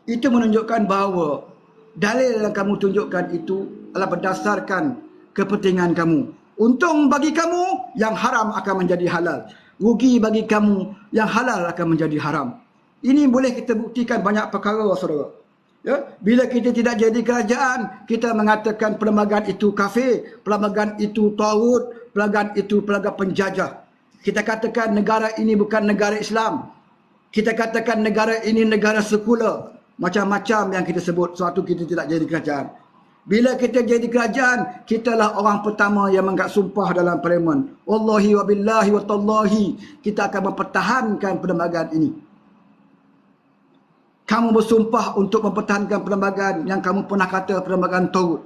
Itu menunjukkan bahawa dalil yang kamu tunjukkan itu adalah berdasarkan kepentingan kamu. Untung bagi kamu, yang haram akan menjadi halal. Rugi bagi kamu, yang halal akan menjadi haram. Ini boleh kita buktikan banyak perkara, saudara. Ya, bila kita tidak jadi kerajaan, kita mengatakan perlembagaan itu kafir, perlembagaan itu taghut, perlembagaan itu perlembagaan penjajah. Kita katakan negara ini bukan negara Islam. Kita katakan negara ini negara sekular. Macam-macam yang kita sebut suatu kita tidak jadi kerajaan. Bila kita jadi kerajaan, kitalah orang pertama yang mengangkat sumpah dalam parlimen. Wallahi wa billahi wa tallahi, kita akan mempertahankan perlembagaan ini. Kamu bersumpah untuk mempertahankan perlembagaan yang kamu pernah kata perlembagaan taghut,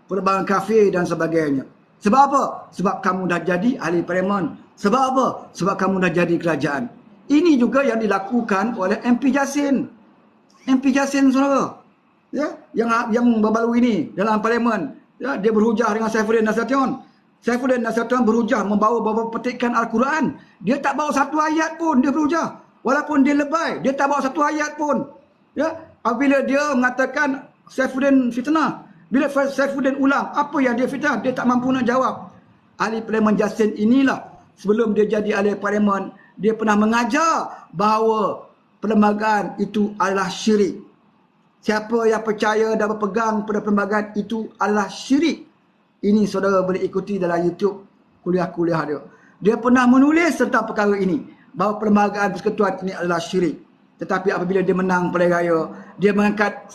perlembagaan kafir dan sebagainya. Sebab apa? Sebab kamu dah jadi ahli parlimen. Sebab apa? Sebab kamu dah jadi kerajaan. Ini juga yang dilakukan oleh MP Jassin. MP Jassin, saudara. Ya, yang baru-baru ini dalam parlimen, ya, dia berhujah dengan Saifuddin Nasution. Saifuddin Nasution berhujah membawa beberapa petikan Al-Quran. Dia tak bawa satu ayat pun dia berhujah. Walaupun dia lebay, dia tak bawa satu ayat pun. Ya, apabila dia mengatakan Saifuddin fitnah, bila Saifuddin ulang apa yang dia fitnah, dia tak mampu nak jawab. Ahli parlimen Jassin inilah, sebelum dia jadi ahli parlimen, dia pernah mengajar bahawa perlembagaan itu adalah syirik. Siapa yang percaya dan berpegang pada perlembagaan itu adalah syirik. Ini saudara boleh ikuti dalam YouTube kuliah-kuliah dia. Dia pernah menulis tentang perkara ini, bahawa perlembagaan persekutuan ini adalah syirik. Tetapi apabila dia menang pilihan raya, dia mengangkat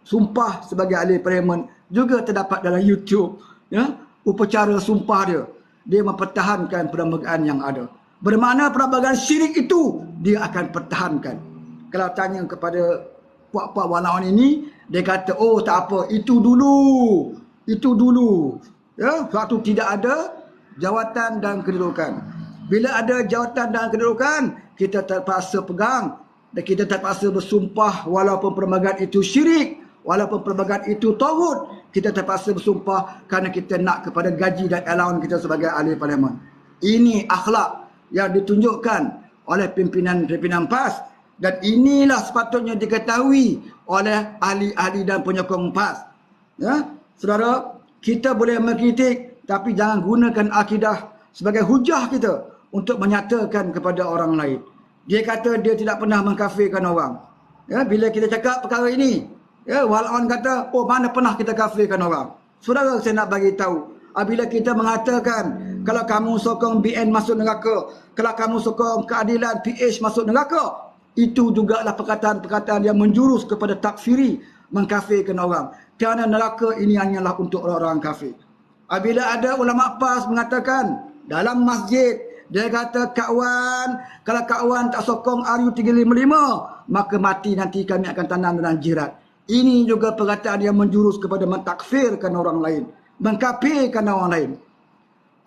sumpah sebagai ahli parlimen, juga terdapat dalam YouTube, ya, upacara sumpah dia. Dia mempertahankan perlembagaan yang ada. Bermakna perlembagaan syirik itu dia akan pertahankan. Kalau tanya kepada puak-puak warnawan ini, dia kata, oh tak apa, itu dulu. Itu dulu. Ya, waktu tidak ada jawatan dan kedudukan. Bila ada jawatan dan kedudukan, kita terpaksa pegang dan kita terpaksa bersumpah walaupun perlembagaan itu syirik, walaupun perlembagaan itu taghut, kita terpaksa bersumpah kerana kita nak kepada gaji dan allowance kita sebagai ahli parlimen. Ini akhlak yang ditunjukkan oleh pimpinan-pimpinan PAS, dan inilah sepatutnya diketahui oleh ahli-ahli dan penyokong PAS. Ya, saudara, kita boleh mengkritik, tapi jangan gunakan akidah sebagai hujah kita untuk menyatakan kepada orang lain. Dia kata dia tidak pernah mengkafirkan orang. Ya, bila kita cakap perkara ini, ya, Wal'on kata, oh mana pernah kita kafirkan orang. Saudara, saya nak bagi tahu, bila kita mengatakan kalau kamu sokong BN masuk neraka, kalau kamu sokong keadilan PH masuk neraka, itu juga adalah perkataan-perkataan yang menjurus kepada takfiri, mengkafirkan orang. Kerana neraka ini hanyalah untuk orang-orang kafir. Bila ada ulama PAS mengatakan dalam masjid, dia kata, kawan, kalau kawan tak sokong RU355, maka mati nanti kami akan tanam dengan jirat. Ini juga perkataan yang menjurus kepada mentakfirkan orang lain, mengkafirkan orang lain.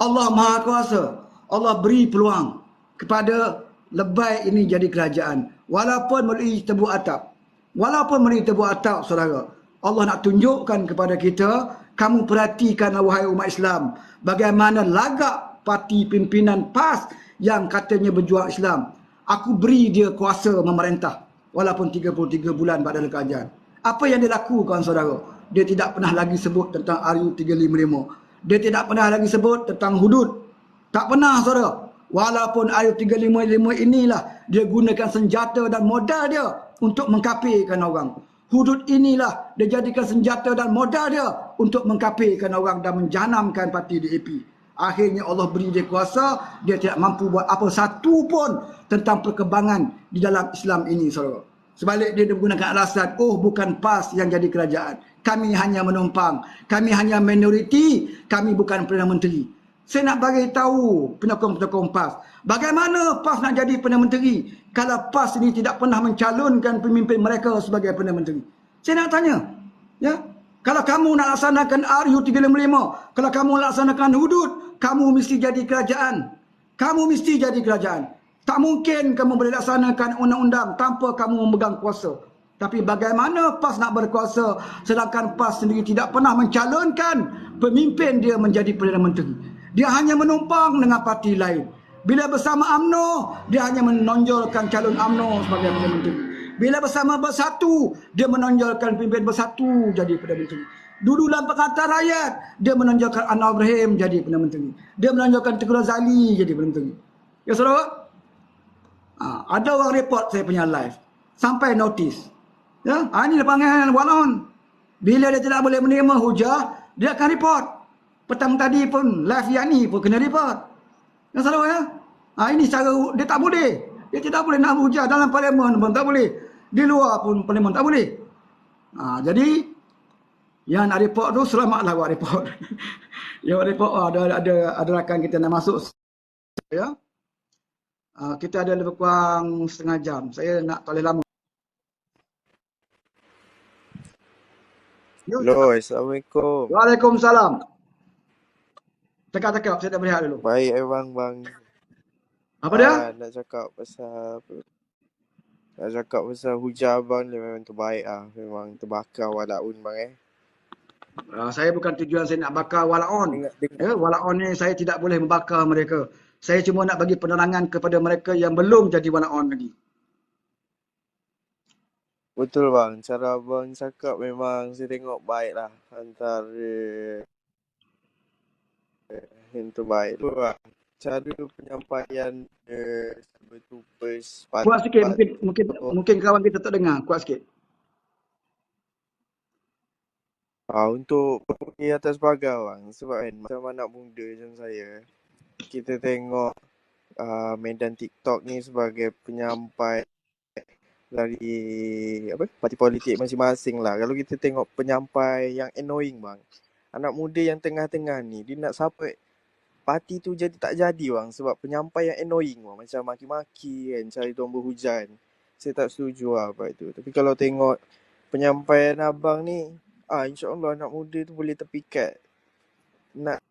Allah Maha Kuasa. Allah beri peluang kepada lebay ini jadi kerajaan. Walaupun melalui tebuk atap. Walaupun melalui tebuk atap, saudara. Allah nak tunjukkan kepada kita, kamu perhatikan wahai umat Islam, bagaimana lagak parti pimpinan PAS yang katanya berjuang Islam. Aku beri dia kuasa memerintah walaupun 33 bulan pada kerajaan. Apa yang dia lakukan, saudara? Dia tidak pernah lagi sebut tentang RU355. Dia tidak pernah lagi sebut tentang hudud. Tak pernah, saudara. Walaupun RU355 inilah dia gunakan senjata dan modal dia untuk mengkafirkan orang. Hudud inilah dia jadikan senjata dan modal dia untuk mengkafirkan orang dan menjanamkan parti DAP. Akhirnya Allah beri dia kuasa, dia tidak mampu buat apa satu pun tentang perkembangan di dalam Islam ini, saudara. Sebalik dia menggunakan alasan, oh bukan PAS yang jadi kerajaan. Kami hanya menumpang, kami hanya minoriti, kami bukan Perdana Menteri. Saya nak bagi tahu penyokong-penyokong PAS, bagaimana PAS nak jadi Perdana Menteri kalau PAS ini tidak pernah mencalonkan pemimpin mereka sebagai Perdana Menteri. Saya nak tanya, ya, kalau kamu nak laksanakan RU355, kalau kamu laksanakan hudud, kamu mesti jadi kerajaan. Kamu mesti jadi kerajaan. Tak mungkin kamu boleh laksanakan undang-undang tanpa kamu memegang kuasa. Tapi bagaimana PAS nak berkuasa sedangkan PAS sendiri tidak pernah mencalonkan pemimpin dia menjadi Perdana Menteri. Dia hanya menumpang dengan parti lain. Bila bersama UMNO, dia hanya menonjolkan calon UMNO sebagai Perdana Menteri. Bila bersama bersatu, dia menonjolkan pimpin bersatu jadi Perdana Menteri. Dulu dalam Pakatan Rakyat, dia menonjolkan Anwar Ibrahim jadi Perdana Menteri. Dia menonjolkan Tengku Razali jadi Perdana Menteri. Ya saudara? Ada orang report saya punya live. Sampai notis. Ya, ini panggil walon. Bila dia tidak boleh menerima hujah, dia akan report. Petang tadi pun live yang ni pun kena report. Ya saudara ya? Ini cara dia tak boleh. Dia tidak boleh nak hujah dalam parlimen pun tak boleh. Di luar pun parlimen tak boleh. Jadi yang nak report tu selamatlah buat report. Yang report ada rakan kita nak masuk ya. Kita ada lebih kurang setengah jam. Saya nak tak boleh lama. Hello, Assalamualaikum. Waalaikumsalam. Cakap-cakap, saya tak berehat dulu. Baik bang. Apa dia? Nak cakap pasal hujah abang ni memang terbaik lah. Memang terbakar walaun bang Saya bukan tujuan saya nak bakar walaon. Ya, walaon ni saya tidak boleh membakar mereka. Saya cuma nak bagi penerangan kepada mereka yang belum jadi walaon lagi. Betul bang, cara abang cakap memang saya tengok baik lah. Antara yang terbaik tu bang. Cara penyampaian bertupas. Kuat sikit, mungkin kawan kita tak dengar. Kuat sikit. Untuk pergi atas pagar bang. Sebab kan macam anak muda macam saya, kita tengok medan TikTok ni sebagai penyampai dari parti politik masing-masing lah. Kalau kita tengok penyampai yang annoying bang, anak muda yang tengah-tengah ni dia nak sampai parti tu jadi tak jadi bang, sebab penyampai yang annoying bang, macam maki-maki kan, cari tuan berhujan. Saya tak setuju lah apa itu. Tapi kalau tengok penyampaian abang ni, insya-Allah anak muda tu boleh terpikat nak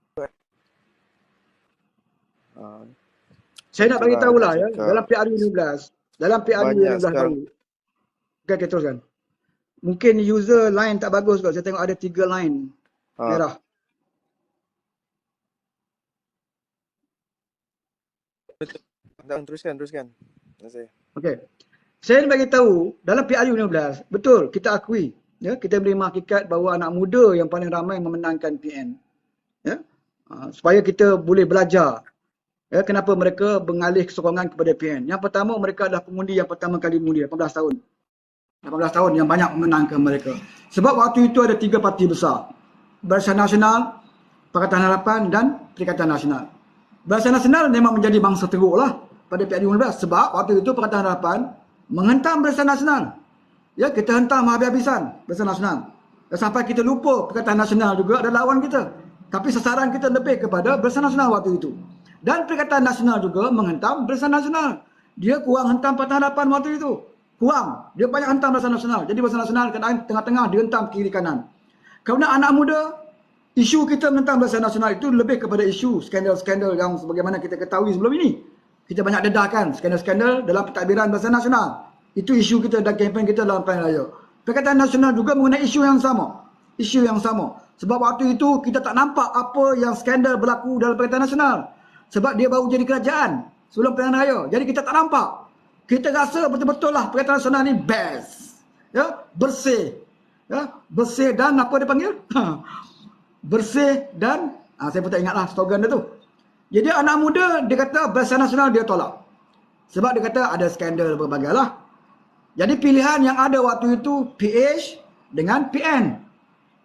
saya nak bagi tahulah ya, dalam PRU 16. Dalam PRU 16 baru. Okay, teruskan. Mungkin user line tak bagus kot. Saya tengok ada 3 line merah. Teruskan. Okey. Saya nak bagi tahu dalam PRU 16, betul kita akui ya, kita beri hakikat bahawa anak muda yang paling ramai memenangkan PN. Ya. Supaya kita boleh belajar ya, kenapa mereka mengalih sokongan kepada PN. Yang pertama, mereka adalah pengundi yang pertama kali mengundi, 18 tahun. 18 tahun yang banyak memenangkan mereka. Sebab waktu itu ada 3 parti besar. Barisan Nasional, Pakatan Harapan dan Perikatan Nasional. Barisan Nasional memang menjadi bangsa teruk lah pada PRU 15. Sebab waktu itu Pakatan Harapan menghentam Barisan Nasional. Ya, kita hentam habis-habisan Barisan Nasional. Dan sampai kita lupa Perikatan Nasional juga adalah lawan kita. Tapi sasaran kita lebih kepada Barisan Nasional waktu itu. Dan Perikatan Nasional juga menghentam Barisan Nasional. Dia kurang hentam Pakatan Harapan waktu itu. Kurang. Dia banyak hentam Barisan Nasional. Jadi Barisan Nasional kadang tengah-tengah dia hentam kiri kanan. Kerana anak muda, isu kita menentang Barisan Nasional itu lebih kepada isu skandal-skandal yang sebagaimana kita ketahui sebelum ini. Kita banyak dedahkan skandal-skandal dalam pentadbiran Barisan Nasional. Itu isu kita dan kempen kita dalam pilihan raya. Perikatan Nasional juga mengenai isu yang sama. Isu yang sama. Sebab waktu itu kita tak nampak apa yang skandal berlaku dalam Perikatan Nasional. Sebab dia baru jadi kerajaan sebelum pilihan raya. Jadi kita tak nampak. Kita rasa betul-betul lah Perikatan Nasional ni best. Ya, bersih. Ya, bersih dan apa dia panggil? Bersih dan saya pun tak ingatlah slogan dia tu. Jadi anak muda dia kata Barisan Nasional dia tolak. Sebab dia kata ada skandal berbagai lah. Jadi pilihan yang ada waktu itu PH dengan PN.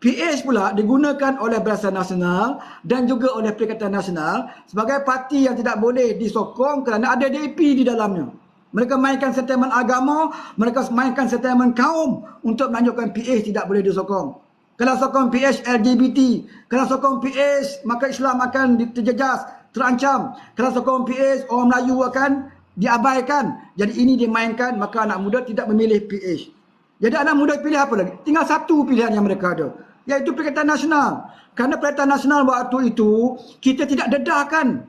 PH pula digunakan oleh Barisan Nasional dan juga oleh Perikatan Nasional sebagai parti yang tidak boleh disokong kerana ada DAP di dalamnya. Mereka mainkan sentimen agama, mereka mainkan sentimen kaum untuk menunjukkan PH tidak boleh disokong. Kalau sokong PH LGBT, kalau sokong PH maka Islam akan terjejas, terancam. Kalau sokong PH orang Melayu akan diabaikan. Jadi ini dimainkan, maka anak muda tidak memilih PH. Jadi anak muda pilih apa lagi? Tinggal satu pilihan yang mereka ada, iaitu Perikatan Nasional. Kerana Perikatan Nasional waktu itu kita tidak dedahkan.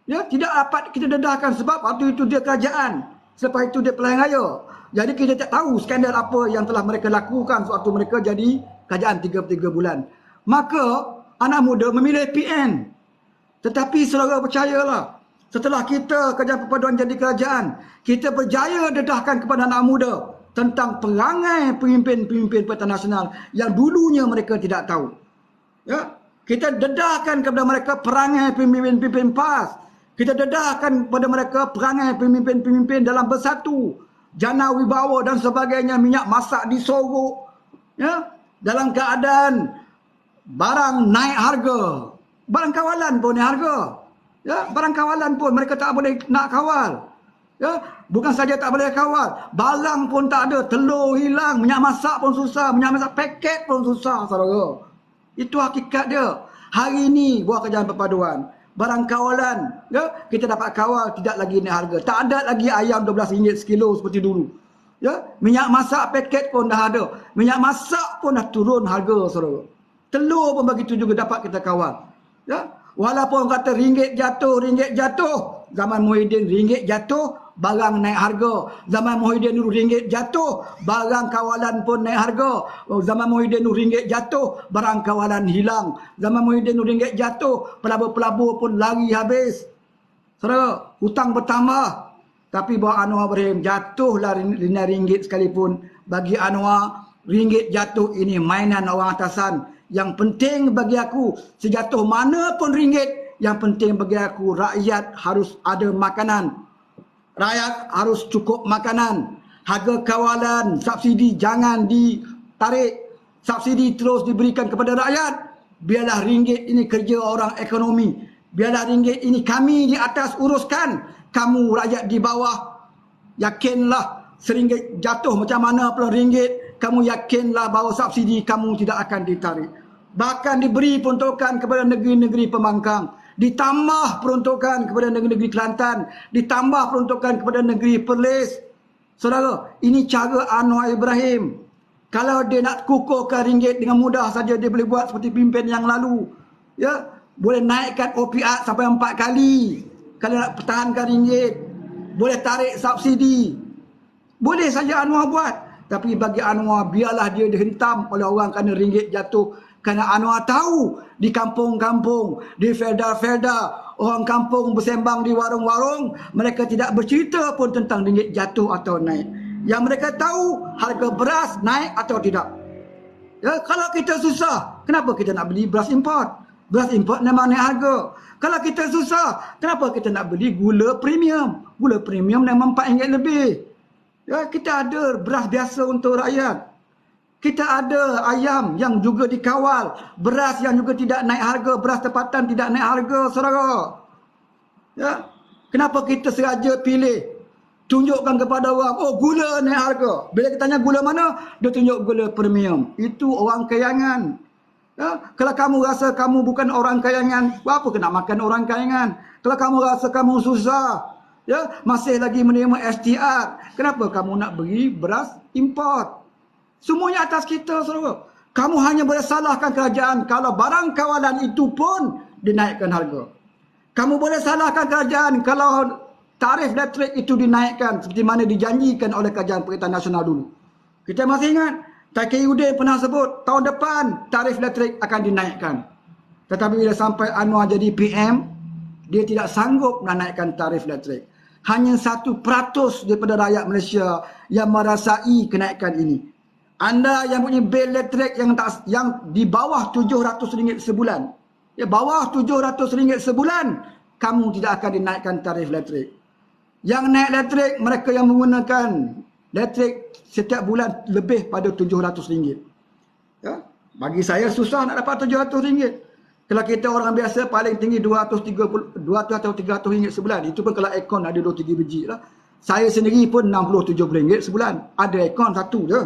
Ya, tidak dapat kita dedahkan sebab waktu itu dia kerajaan. Selepas itu dia pilihan raya. Jadi kita tak tahu skandal apa yang telah mereka lakukan sewaktu mereka jadi kerajaan 3 bulan. Maka anak muda memilih PN. Tetapi saudara percayalah, setelah kita Kerajaan Perpaduan jadi kerajaan, kita berjaya dedahkan kepada anak muda tentang perangai pemimpin-pemimpin Perikatan Nasional yang dulunya mereka tidak tahu. Ya, kita dedahkan kepada mereka perangai pemimpin-pemimpin PAS. Kita dedahkan kepada mereka perangai pemimpin-pemimpin dalam bersatu, jana wibawa dan sebagainya, minyak masak disorok. Ya, dalam keadaan barang naik harga. Barang kawalan pun naik harga. Ya, barang kawalan pun mereka tak boleh nak kawal. Ya, bukan saja tak boleh kawal, barang pun tak ada, telur hilang, minyak masak pun susah, minyak masak paket pun susah, saudara. Itu hakikat dia. Hari ini buat kerjaan perpaduan, barang kawalan, ya, kita dapat kawal tidak lagi naik harga. Tak ada lagi ayam RM12 sekilo seperti dulu. Ya, minyak masak paket pun dah ada. Minyak masak pun dah turun harga, saudara. Telur pun begitu juga dapat kita kawal. Ya, walaupun kata ringgit jatuh. Zaman Muhyiddin ringgit jatuh, barang naik harga. Zaman Muhyiddin dulu ringgit jatuh, barang kawalan pun naik harga. Zaman Muhyiddin dulu ringgit jatuh, barang kawalan hilang. Zaman Muhyiddin dulu ringgit jatuh, pelabur-pelabur pun lari habis. Saudara, hutang bertambah. Tapi buat Anwar Ibrahim, jatuhlah RM5 sekalipun. Bagi Anwar, ringgit jatuh ini mainan orang atasan. Yang penting bagi aku, sejatuh mana pun ringgit, yang penting bagi aku, rakyat harus ada makanan. Rakyat harus cukup makanan. Harga kawalan, subsidi jangan ditarik. Subsidi terus diberikan kepada rakyat. Biarlah ringgit ini kerja orang ekonomi. Biarlah ringgit ini kami di atas uruskan. Kamu rakyat di bawah, yakinlah seringgit jatuh macam mana pun ringgit, kamu yakinlah bahawa subsidi kamu tidak akan ditarik. Bahkan diberi peruntukan kepada negeri-negeri pembangkang. Ditambah peruntukan kepada negeri-negeri Kelantan. Ditambah peruntukan kepada negeri Perlis. Saudara, ini cara Anwar Ibrahim. Kalau dia nak kukuhkan ringgit dengan mudah saja, dia boleh buat seperti pimpin yang lalu. Ya, boleh naikkan OPR sampai 4 kali. Kalau nak pertahankan ringgit, boleh tarik subsidi. Boleh saja Anwar buat. Tapi bagi Anwar, biarlah dia dihentam oleh orang kerana ringgit jatuh. Kerana Anwar tahu di kampung-kampung, di felda-felda, orang kampung bersembang di warung-warung, mereka tidak bercerita pun tentang ringgit jatuh atau naik. Yang mereka tahu harga beras naik atau tidak. Ya, kalau kita susah, kenapa kita nak beli beras import? Beras import memang naik harga. Kalau kita susah, kenapa kita nak beli gula premium? Gula premium memang RM4 lebih. Ya, kita ada beras biasa untuk rakyat. Kita ada ayam yang juga dikawal. Beras yang juga tidak naik harga. Beras tempatan tidak naik harga, saudara. Ya, kenapa kita sengaja pilih? Tunjukkan kepada orang, oh gula naik harga. Bila kita tanya gula mana, dia tunjuk gula premium. Itu orang kayangan. Ya, kalau kamu rasa kamu bukan orang kayangan, apa kena makan orang kayangan? Kalau kamu rasa kamu susah, ya, masih lagi menerima STR, kenapa kamu nak beli beras import? Semuanya atas kita, saudara. Kamu hanya boleh salahkan kerajaan kalau barang kawalan itu pun dinaikkan harga. Kamu boleh salahkan kerajaan kalau tarif elektrik itu dinaikkan seperti mana dijanjikan oleh Kerajaan Perikatan Nasional dulu. Kita masih ingat, TKUD pernah sebut tahun depan tarif elektrik akan dinaikkan. Tetapi bila sampai Anwar jadi PM, dia tidak sanggup menaikkan tarif elektrik. Hanya 1% daripada rakyat Malaysia yang merasai kenaikan ini. Anda yang punya bil elektrik yang di bawah RM700 sebulan, ya, bawah RM700 sebulan, kamu tidak akan dinaikkan tarif elektrik. Yang naik elektrik, mereka yang menggunakan elektrik setiap bulan lebih pada RM700. Ya, bagi saya susah nak dapat RM700. Kalau kita orang biasa paling tinggi RM200 atau RM300 sebulan. Itu pun kalau aircon ada 2-3 biji lah. Saya sendiri pun RM60-70 sebulan. Ada aircon satu je.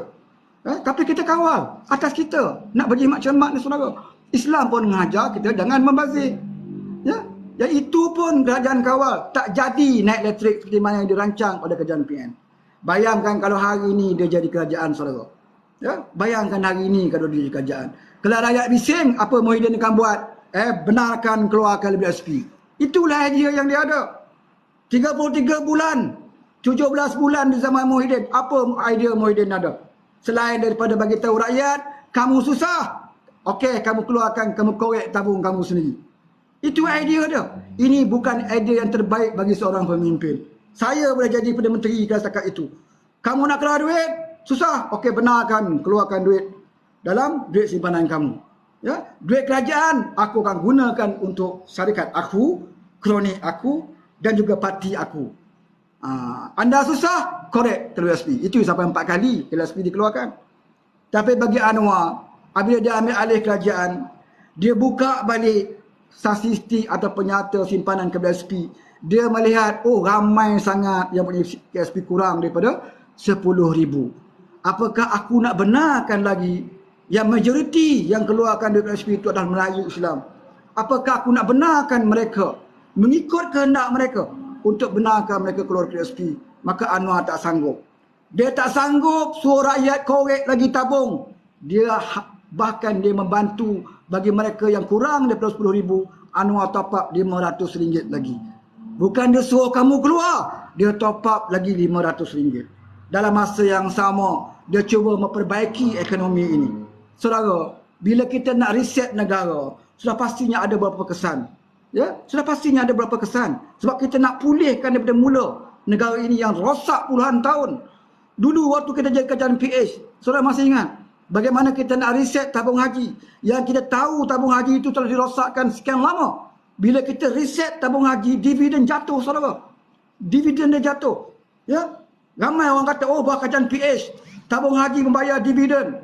Tapi kita kawal atas kita. Nak bagi maklumat ni, saudara. Islam pun mengajar kita jangan membazir. Ya, yang itu pun kerajaan kawal. Tak jadi naik elektrik seperti mana yang dirancang oleh kerajaan PN. Bayangkan kalau hari ini dia jadi kerajaan, saudara. Ya, bayangkan hari ini kalau dia jadi kerajaan. Kalau rakyat bising, apa Muhyiddin akan buat? Benarkan keluarkan LBSP. Itulah idea yang dia ada. 33 bulan, 17 bulan di zaman Muhyiddin. Apa idea Muhyiddin ada? Selain daripada bagi tahu rakyat, kamu susah. Okey, kamu keluarkan, kamu korek tabung kamu sendiri. Itu idea dia. Ini bukan idea yang terbaik bagi seorang pemimpin. Saya boleh jadi Perdana Menteri kalau setakat itu. Kamu nak keluar duit, Susah, okey, benarkan keluarkan duit dalam duit simpanan kamu. Ya, duit kerajaan aku akan gunakan untuk syarikat aku, kroni aku dan juga parti aku. Anda susah, korek KWSP. Itu sampai 4 kali KWSP dikeluarkan. Tapi bagi Anwar, apabila dia ambil alih kerajaan, dia buka balik statistik atau penyata simpanan KWSP. Dia melihat, oh ramai sangat yang punya KWSP kurang daripada 10,000. Apakah aku nak benarkan lagi yang majoriti yang keluarkan duit KWSP itu adalah Melayu Islam? Apakah aku nak benarkan mereka mengikut kehendak mereka untuk benarkan mereka keluar KWSP? Maka Anwar tak sanggup. Dia tak sanggup suruh rakyat korek lagi tabung. Dia bahkan dia membantu bagi mereka yang kurang daripada 10,000, Anwar top up RM500 lagi. Bukan dia suruh kamu keluar, dia top up lagi RM500. Dalam masa yang sama, dia cuba memperbaiki ekonomi ini. Saudara, bila kita nak reset negara, sudah pastinya ada beberapa kesan. Ya, sudah pastinya ada beberapa kesan. Sebab kita nak pulihkan daripada mula negara ini yang rosak puluhan tahun. Dulu waktu kita jadi kerajaan PH, saudara masih ingat bagaimana kita nak reset tabung haji. Yang kita tahu tabung haji itu telah dirosakkan sekian lama. Bila kita reset tabung haji, dividen jatuh, saudara. Dividen dia jatuh. Ya, ramai orang kata, oh bah kerajaan PH, tabung haji membayar dividen.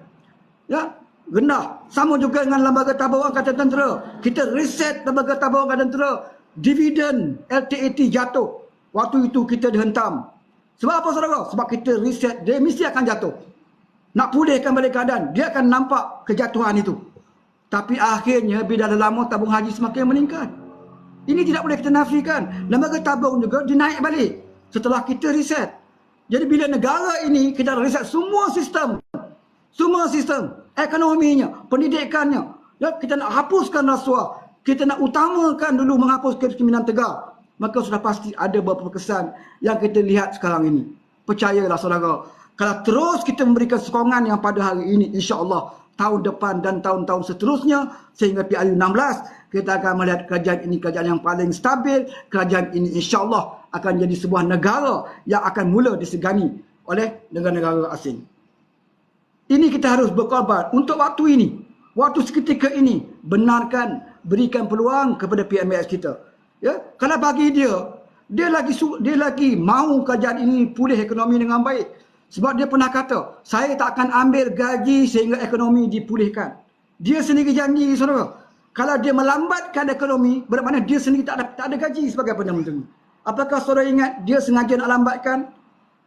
Ya, rendah. Sama juga dengan lembaga tabung angkatan tentera. Kita reset lembaga tabung angkatan tentera, dividen LTAT jatuh. Waktu itu kita dihentam. Sebab apa, saudara? Sebab kita reset, dia mesti akan jatuh. Nak pulihkan balik keadaan, dia akan nampak kejatuhan itu. Tapi akhirnya bila dah lama tabung haji semakin meningkat. Ini tidak boleh kita nafikan. Lembaga tabung juga dinaik balik setelah kita reset. Jadi bila negara ini kita reset semua sistem, ekonominya, pendidikannya, ya, kita nak hapuskan rasuah, kita nak utamakan dulu menghapus kemiskinan tegar, maka sudah pasti ada beberapa kesan yang kita lihat sekarang ini. Percayalah saudara, kalau terus kita memberikan sokongan yang pada hari ini, insya-Allah tahun depan dan tahun-tahun seterusnya sehingga PRU16 kita akan melihat kerajaan ini kerajaan yang paling stabil. Kerajaan ini insya-Allah akan jadi sebuah negara yang akan mula disegani oleh negara-negara asing. Ini kita harus berkorban untuk waktu ini. Waktu seketika ini, benarkan, berikan peluang kepada PMS kita. Ya, kalau bagi dia lagi mahu kerajaan ini pulih ekonomi dengan baik. Sebab dia pernah kata, saya tak akan ambil gaji sehingga ekonomi dipulihkan. Dia sendiri janji, saudara. Kalau dia melambatkan ekonomi, bermakna dia sendiri tak ada gaji sebagai Perdana Menteri. Apakah saudara ingat dia sengaja nak lambatkan?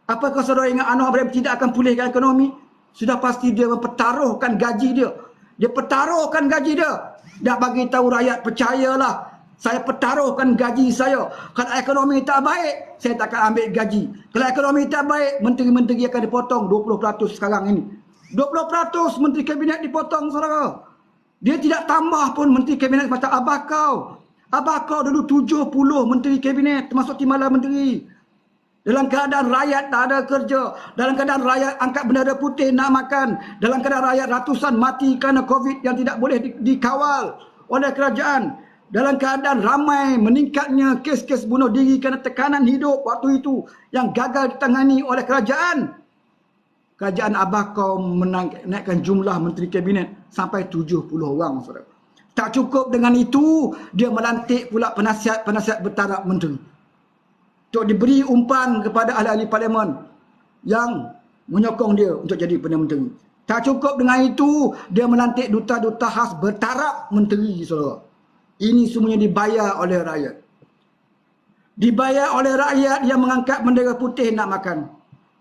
Apakah saudara ingat Anwar Ibrahim tidak akan pulihkan ekonomi? Sudah pasti dia mempertaruhkan gaji dia. Dia pertaruhkan gaji dia. Dah bagi tahu rakyat, percayalah, saya pertaruhkan gaji saya. Kalau ekonomi tak baik, saya tak akan ambil gaji. Kalau ekonomi tak baik, menteri-menteri akan dipotong 20% sekarang ini. 20% menteri kabinet dipotong, saudara. Dia tidak tambah pun menteri kabinet macam abah kau. Abah kau dulu 70 menteri kabinet, termasuk timbalan menteri. Dalam keadaan rakyat tak ada kerja, dalam keadaan rakyat angkat bendera putih nak makan, dalam keadaan rakyat ratusan mati kerana COVID yang tidak boleh dikawal oleh kerajaan, dalam keadaan ramai meningkatnya kes-kes bunuh diri kerana tekanan hidup waktu itu yang gagal ditangani oleh kerajaan. Kerajaan abah kau menaikkan jumlah menteri kabinet sampai 70 orang, saudara. Tak cukup dengan itu, dia melantik pula penasihat bertaraf menteri untuk diberi umpan kepada ahli-ahli parlimen yang menyokong dia untuk jadi Perdana Menteri. Tak cukup dengan itu, dia melantik duta-duta khas bertaraf menteri, saudara. Ini semuanya dibayar oleh rakyat. Dibayar oleh rakyat yang mengangkat bendera putih nak makan.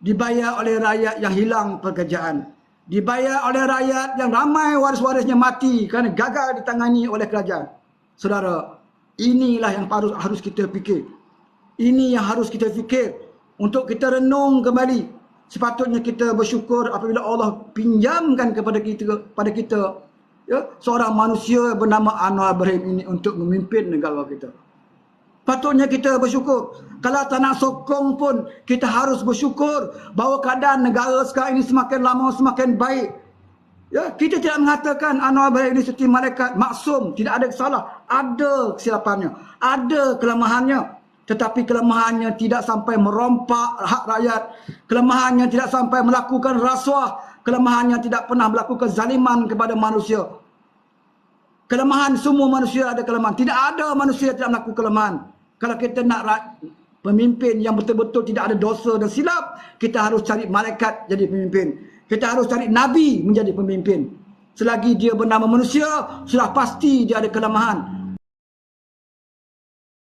Dibayar oleh rakyat yang hilang pekerjaan. Dibayar oleh rakyat yang ramai waris-warisnya mati kerana gagal ditangani oleh kerajaan. Saudara, inilah yang harus kita fikir. Ini yang harus kita fikir untuk kita renung kembali. Sepatutnya kita bersyukur apabila Allah pinjamkan kepada kita ya, seorang manusia bernama Anwar Ibrahim ini untuk memimpin negara kita. Patutnya kita bersyukur. Kalau tak nak sokong pun, kita harus bersyukur bahawa keadaan negara sekarang ini semakin lama semakin baik. Ya, kita tidak mengatakan Anwar Ibrahim ini seperti malaikat maksum, tidak ada salah. Ada kesilapannya, ada kelemahannya. tetapi kelemahannya tidak sampai merompak hak rakyat, kelemahannya tidak sampai melakukan rasuah, kelemahannya tidak pernah melakukan zaliman kepada manusia. Kelemahan semua manusia ada kelemahan. Tidak ada manusia yang tidak melakukan kelemahan. Kalau kita nak pemimpin yang betul-betul tidak ada dosa dan silap, kita harus cari malaikat jadi pemimpin. Kita harus cari nabi menjadi pemimpin. Selagi dia bernama manusia, sudah pasti dia ada kelemahan.